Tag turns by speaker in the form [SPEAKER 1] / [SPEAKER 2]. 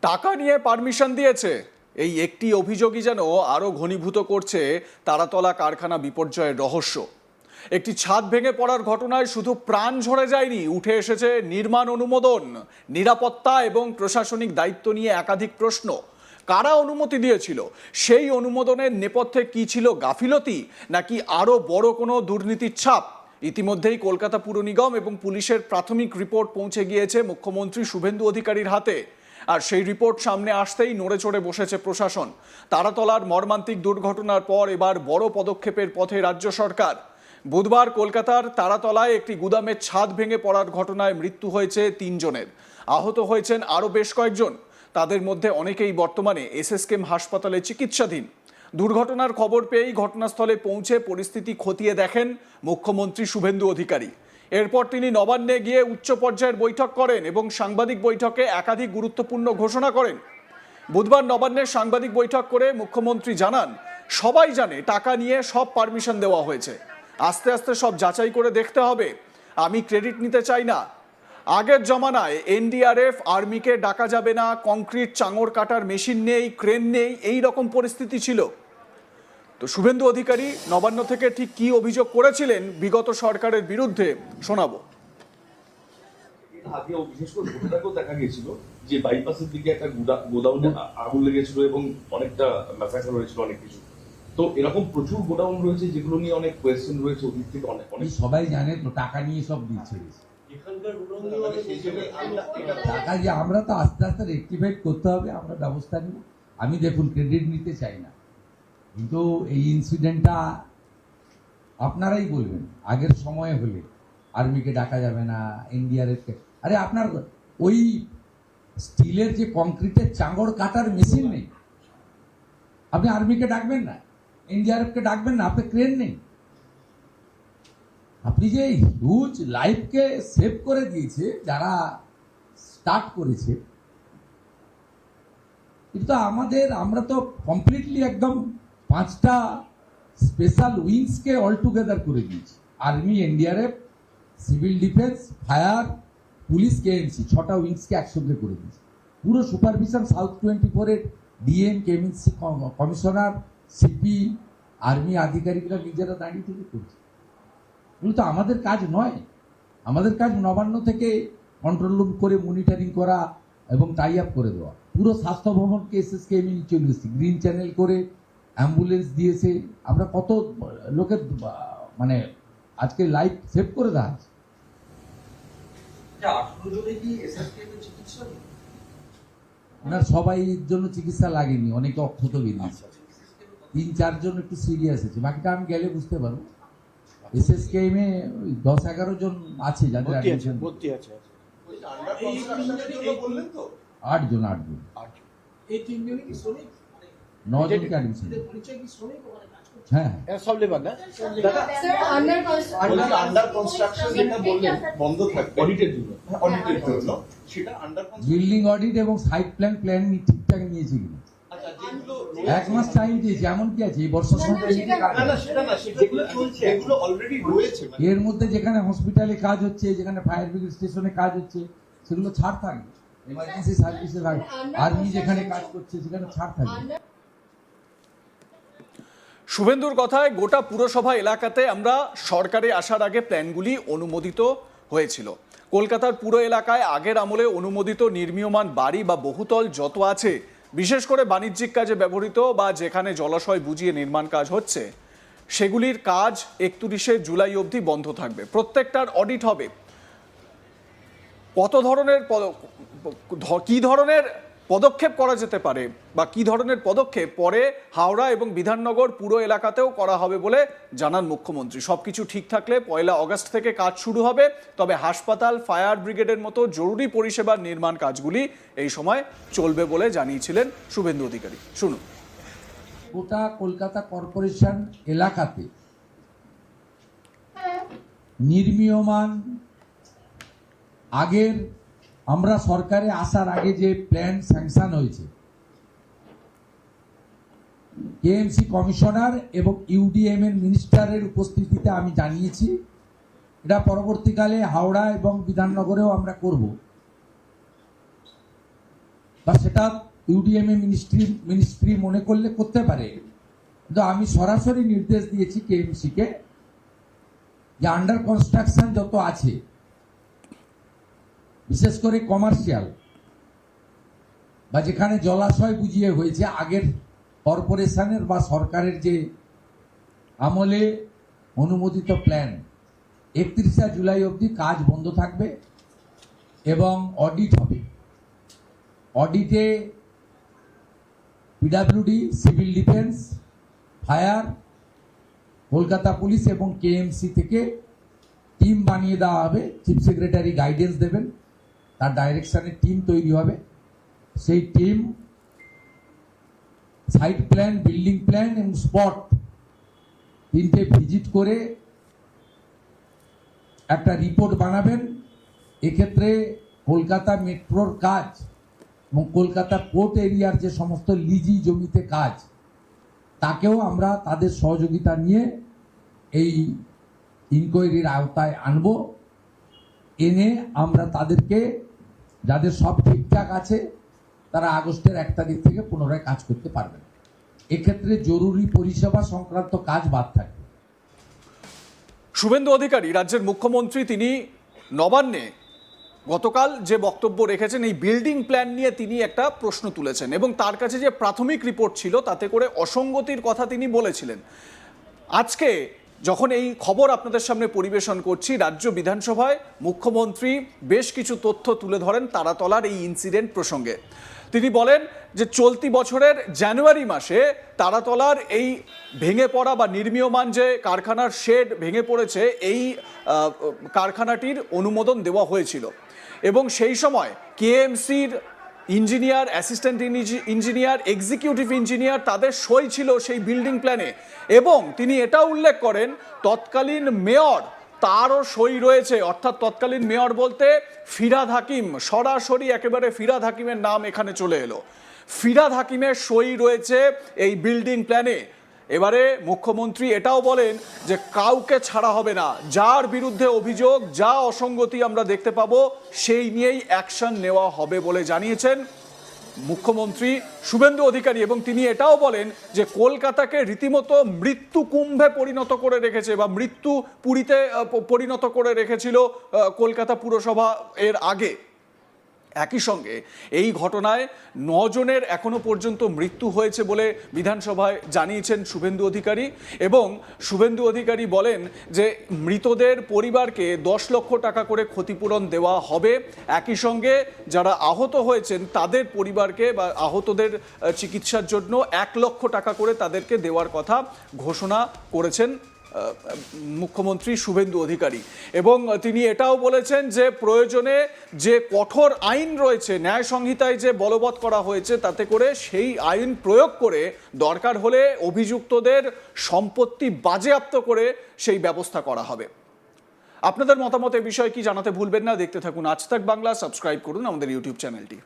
[SPEAKER 1] টাকা নিয়ে পারমিশন দিয়েছে, এই একটি অভিযোগই যেন আরও ঘনীভূত করছে তারাতলা কারখানা বিপর্যয়ের রহস্য। একটি ছাদ ভেঙে পড়ার ঘটনায় শুধু প্রাণ ঝরে যায়নি, উঠে এসেছে নির্মাণ অনুমোদন, নিরাপত্তা এবং প্রশাসনিক দায়িত্ব নিয়ে একাধিক প্রশ্ন। কারা অনুমতি দিয়েছিল? সেই অনুমোদনের নেপথ্যে কি ছিল গাফিলতি, নাকি আরও বড় কোনো দুর্নীতির ছাপ? ইতিমধ্যেই কলকাতা পুর নিগম এবং পুলিশের প্রাথমিক রিপোর্ট পৌঁছে গিয়েছে মুখ্যমন্ত্রী শুভেন্দু অধিকারীর হাতে। আর সেই রিপোর্ট সামনে আসতেই নড়ে চড়ে বসেছে প্রশাসন। তারাতলার মর্মান্তিক দুর্ঘটনার পর এবার বড় পদক্ষেপের পথে রাজ্য সরকার। বুধবার কলকাতার তারাতলায় একটি গুদামের ছাদ ভেঙে পড়ার ঘটনায় মৃত্যু হয়েছে ৩ জনের, আহত হয়েছেন আরও বেশ কয়েকজন। তাদের মধ্যে অনেকেই বর্তমানে এসএসকেএম হাসপাতালে চিকিৎসাধীন। দুর্ঘটনার খবর পেয়েই ঘটনাস্থলে পৌঁছে পরিস্থিতি খতিয়ে দেখেন মুখ্যমন্ত্রী শুভেন্দু অধিকারী। এরপর তিনি নবান্নে গিয়ে উচ্চ পর্যায়ের বৈঠক করেন এবং সাংবাদিক বৈঠকে একাধিক গুরুত্বপূর্ণ ঘোষণা করেন। বুধবার নবান্নে সাংবাদিক বৈঠক করে মুখ্যমন্ত্রী জানান, সবাই জানে টাকা নিয়ে সব পারমিশন দেওয়া হয়েছে, আস্তে আস্তে সব যাচাই করে দেখতে হবে। আমি ক্রেডিট নিতে চাই না। আগের জমানায় এনডিআরএফ আর্মিকে ডাকা যাবে না, কংক্রিট চাঙড় কাটার মেশিন নেই, ক্রেন নেই, এই রকম পরিস্থিতি ছিল। তো শুভেন্দু অধিকারী নবান্ন থেকে ঠিক কি অভিযোগ করেছিলেন বিগত সরকারের বিরুদ্ধে শোনাবো।
[SPEAKER 2] আগে বিশেষ করে ঘটনাটাকেও দেখা গিয়েছিল যে বাইপাসের দিকে একটা গোডাউনে আগুন লেগেছিল এবং অনেকটা ম্যাসাকার হয়েছিল, অনেক কিছু। তো এরকম প্রচুর গোডাউন রয়েছে যেগুলো নিয়ে অনেক কোয়েশ্চেন রয়েছে, ওদিক থেকে অনেক
[SPEAKER 3] সবাই জানে তো টাকা নিয়ে সব দিচ্ছে। টাকা যে আমরা তো আস্তে আস্তে রেকটিফাইড করতে হবে, আমরা ব্যবস্থা নিব। আমি দেখুন ক্রেডিট নিতে চাই না, কিন্তু এই ইনসিডেন্টটা আপনারাই বলবেন আগের সময়ে হলে আর্মিকে ডাকা যাবে না, এনডিআরএফকে। আরে আপনার ওই স্টিলের যে কংক্রিটের চাঙড় কাটার মেশিন নেই, আপনি আর্মিকে ডাকবেন না, এনডিআরএফকে ডাকবেন না, আপনার ক্রেন নেই। আপনি যে হিউজ লাইফকে সেভ করে দিয়েছে যারা স্টার্ট করেছে, কিন্তু আমরা তো কমপ্লিটলি একদম 5টা স্পেশাল উইংসকে অল টুগেদার করে দিয়েছি। Army, NDRF, civil defence, fire, police, KMC, 6টা উইংসকে একসঙ্গে করে দিয়েছি। পুরো সুপারভিশন সাউথ 24-এর DM, KMC commissioner, CP, army আধিকারিকরা নিজেরা দাঁড়িয়ে থেকে করছে। এগুলো তো আমাদের কাজ নয়। আমাদের কাজ নবান্ন থেকে কন্ট্রোল রুম করে মনিটরিং করা এবং টাই আপ করে দেওয়া। পুরো স্বাস্থ্য ভবনকে এসএসকেএম চলে এসেছি, গ্রিন চ্যানেল করে অ্যাম্বুলেন্স দিয়েছে। আমরা কত লোকের মানে আজকে লাইফ সেভ করে দেওয়া আছে। ওনার সবাই জন্য চিকিৎসা লাগেনি, অনেকে অক্ষত বেরিয়েছে, 3-4 জন একটু সিরিয়াস আছে, বাকিটা আমি গেলে বুঝতে পারবো। এসএসকেএম এ 10-11 জন আছে যাদের অ্যাডমিশন ভর্তি আছে। 8 জন।
[SPEAKER 4] এই 3 জনই কি শ্রমিক?
[SPEAKER 3] 9 জনকে অ্যাডমিশন।
[SPEAKER 4] পরিচয় কি শ্রমিক ওখানে কাজ করছে?
[SPEAKER 3] হ্যাঁ,
[SPEAKER 5] সব লেবার না
[SPEAKER 2] আন্ডার কনস্ট্রাকশন যেটা বললেন বন্ধ থাকবে অডিটের জন্য, অডিটের জন্য সেটা আন্ডার
[SPEAKER 3] বিল্ডিং অডিট এবং সাইট প্ল্যান ঠিকঠাক নিয়েছে কিনা।
[SPEAKER 2] আচ্ছা, যেগুলো
[SPEAKER 3] 1 মাস টাইম দিয়েছে, এমন কি আছে এই বর্ষার সময়?
[SPEAKER 2] যেগুলো চলছে এগুলো অলরেডি রয়েছে।
[SPEAKER 3] এর মধ্যে যেখানে হসপিটালে কাজ হচ্ছে, যেখানে ফায়ার ব্রিগেড স্টেশনে কাজ হচ্ছে, সেগুলো ছাড় থাকবে। এমার্জেন্সি সার্ভিসে থাকবে। আর্মি যেখানে কাজ করছে সেখানে ছাড় থাকবে।
[SPEAKER 1] শুভেন্দুর কথায় গোটা পুরসভা এলাকাতে আমরা সরকারে আসার আগে প্ল্যানগুলি অনুমোদিত হয়েছিল। কলকাতার পুরো এলাকায় আগের আমলে অনুমোদিত নির্মীয়মান বাড়ি বা বহুতল যত আছে, বিশেষ করে বাণিজ্যিক কাজে ব্যবহৃত বা যেখানে জলাশয় বুঝিয়ে নির্মাণ কাজ হচ্ছে, সেগুলির কাজ 31শে জুলাই অবধি বন্ধ থাকবে। প্রত্যেকটার অডিট হবে। কি ধরনের পদক্ষেপ করা যেতে পারে বা কি ধরনের পদক্ষেপ পরে হাওড়া এবং বিধাননগর পুরো এলাকাতেও করা হবে বলে জানান মুখ্যমন্ত্রী। সবকিছু ঠিক থাকলে 1 আগস্ট থেকে কাজ শুরু হবে। তবে হাসপাতাল, ফায়ার ব্রিগেডের মতো জরুরি পরিষেবার নির্মাণ কাজগুলি এই সময় চলবে বলে জানিয়েছিলেন শুভেন্দু অধিকারী। শুনুন।
[SPEAKER 3] গোটা কলকাতা কর্পোরেশন এলাকাতে নির্মীয়মান আগের আমরা সরকারে আসার আগে যে প্ল্যান স্যাংশন হয়েছে, কেএমসি কমিশনার এবং ইউডিএম এর মিনিস্টারের উপস্থিতিতে আমি জানিয়েছি। এটা পরবর্তীকালে হাওড়া এবং বিধাননগরেও আমরা করব। বা সেটা ইউডিএমএ মিনিস্ট্রি মনে করলে করতে পারে, কিন্তু আমি সরাসরি নির্দেশ দিয়েছি কেএমসি কে যে আন্ডার কনস্ট্রাকশন যত আছে, বিশেষ করে কমার্শিয়াল বা যেখানে জলাশয় বুঝিয়ে হয়েছে আগের কর্পোরেশনের বা সরকারের যে আমলে অনুমোদিত প্ল্যান, 31 জুলাই অবধি কাজ বন্ধ থাকবে এবং অডিট হবে। অডিটে PWD, civil defence, fire, Kolkata police এবং কেএমসি থেকে টিম বানিয়ে দেওয়া হবে। চিফ সেক্রেটারি গাইডেন্স দেবেন, তার ডাইরেকশনে টিম তৈরি হবে। সেই team site plan, building plan এবং স্পট তিনটে ভিজিট করে একটা রিপোর্ট বানাবেন। এক্ষেত্রে কলকাতা মেট্রোর কাজ এবং কলকাতা পোর্ট এরিয়ার যে সমস্ত লিজি জমিতে কাজ, তাকেও আমরা তাদের সহযোগিতা নিয়ে এই ইনকোয়ারির আওতায় আনব। এনে আমরা তাদেরকে, যাদের সব ঠিকঠাক আছে, তারা আগস্টের 1 তারিখ থেকে পুনরায় কাজ করতে পারবেন। এক্ষেত্রে জরুরি পরিষেবা সংক্রান্ত কাজ বাদ থাকবে।
[SPEAKER 1] শুভেন্দু অধিকারী রাজ্যের মুখ্যমন্ত্রী, তিনি নবান্নে গতকাল যে বক্তব্য রেখেছেন, এই বিল্ডিং প্ল্যান নিয়ে তিনি একটা প্রশ্ন তুলেছেন এবং তার কাছে যে প্রাথমিক রিপোর্ট ছিল তাতে করে অসঙ্গতির কথা তিনি বলেছিলেন। আজকে যখন এই খবর আপনাদের সামনে পরিবেশন করছি, রাজ্য বিধানসভায় মুখ্যমন্ত্রী বেশ কিছু তথ্য তুলে ধরেন তারাতলার এই ইনসিডেন্ট প্রসঙ্গে। তিনি বলেন যে চলতি বছরের জানুয়ারি মাসে তারাতলার এই ভেঙে পড়া বা নির্মীয়মান যে কারখানার শেড ভেঙে পড়েছে, এই কারখানাটির অনুমোদন দেওয়া হয়েছিল এবং সেই সময় কেএমসির engineer, assistant engineer, executive engineer, তাদের সই ছিল সেই বিল্ডিং প্ল্যানে। এবং তিনি এটা উল্লেখ করেন তৎকালীন মেয়র, তারও সই রয়েছে। অর্থাৎ তৎকালীন মেয়র বলতে ফিরহাদ হাকিম, সরাসরি একেবারে ফিরহাদ হাকিমের নাম এখানে চলে এলো। ফিরহাদ হাকিমের সই রয়েছে এই বিল্ডিং প্ল্যানে। এবারে মুখ্যমন্ত্রী এটাও বলেন যে কাউকে ছাড়া হবে না, যার বিরুদ্ধে অভিযোগ, যা অসঙ্গতি আমরা দেখতে পাবো সেই নিয়েই অ্যাকশন নেওয়া হবে বলে জানিয়েছেন মুখ্যমন্ত্রী শুভেন্দু অধিকারী। এবং তিনি এটাও বলেন যে কলকাতাকে রীতিমতো মৃত্যু কুম্ভে পরিণত করে রেখেছে বা মৃত্যু পুরীতে পরিণত করে রেখেছিল কলকাতা পুরসভা এর আগে। একই সঙ্গে এই ঘটনায় 9 জনের এখনো পর্যন্ত মৃত্যু হয়েছে বলে বিধানসভায় জানিয়েছেন শুভেন্দু অধিকারী। এবং শুভেন্দু অধিকারী বলেন যে মৃতদের পরিবারকে 10 লক্ষ টাকা করে ক্ষতিপূরণ দেওয়া হবে। একই সঙ্গে যারা আহত হয়েছেন তাদের পরিবারকে বা আহতদের চিকিৎসার জন্য 1 লক্ষ টাকা করে তাদেরকে দেওয়ার কথা ঘোষণা করেছেন মুখ্যমন্ত্রী শুভেন্দু অধিকারী। এবং তিনি এটাও বলেছেন যে প্রয়োজনে যে কঠোর আইন রয়েছে, ন্যায় সংহিতায় যে বলবৎ করা হয়েছে, তাতে করে সেই আইন প্রয়োগ করে দরকার হলে অভিযুক্তদের সম্পত্তি বাজেয়াপ্ত করে সেই ব্যবস্থা করা হবে। আপনাদের মতামত এ বিষয়ে কি জানাতে ভুলবেন না। দেখতে থাকুন আজ তাক বাংলা, সাবস্ক্রাইব করুন আমাদের ইউটিউব চ্যানেলটি।